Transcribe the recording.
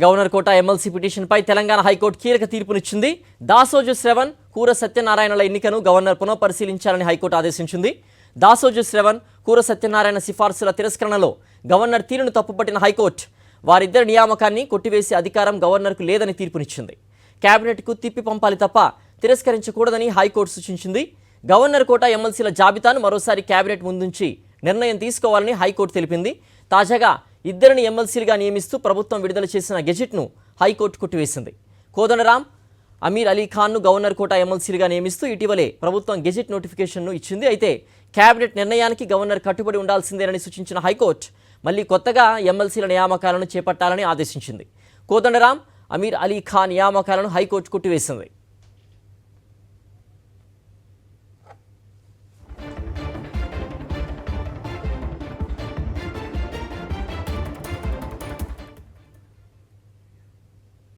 Governor కోట MLC పిటిషన్పై Telangana high court కీలక తీర్పునిచ్చింది. దాసోజు శ్రవణ్, కూర సత్యనారాయణల ఎన్నికను గవర్నర్ పునఃపరిశీలించాలని హైకోర్టు ఆదేశించింది. దాసోజు శ్రవణ్, కూర సత్యనారాయణ సిఫార్సుల తిరస్కరణలో గవర్నర్ తీరును తప్పుపట్టిన హైకోర్టు వారిద్దరి నియామకాన్ని కొట్టివేసే అధికారం గవర్నర్కు లేదని తీర్పునిచ్చింది. కేబినెట్కు తిప్పి పంపాలి తప్ప తిరస్కరించకూడదని హైకోర్టు సూచించింది. గవర్నర్ కోట ఎమ్మెల్సీల జాబితాను మరోసారి కేబినెట్ ముందుంచి నిర్ణయం తీసుకోవాలని హైకోర్టు తెలిపింది. తాజాగా ఇద్దరిని ఎమ్మెల్సీలుగా నియమిస్తూ ప్రభుత్వం విడుదల చేసిన గెజిట్ను హైకోర్టు కొట్టివేసింది. కోదండరాం, అమీర్ అలీ ఖాన్ను గవర్నర్ కోట ఎమ్మెల్సీలుగా నియమిస్తూ ఇటీవలే ప్రభుత్వం గెజిట్ నోటిఫికేషన్ను ఇచ్చింది. అయితే కేబినెట్ నిర్ణయానికి గవర్నర్ కట్టుబడి ఉండాల్సిందేనని సూచించిన హైకోర్టు మళ్లీ కొత్తగా ఎమ్మెల్సీల నియామకాలను చేపట్టాలని ఆదేశించింది. కోదండరాం, అమీర్ అలీ ఖాన్ నియామకాలను హైకోర్టు కొట్టివేసింది.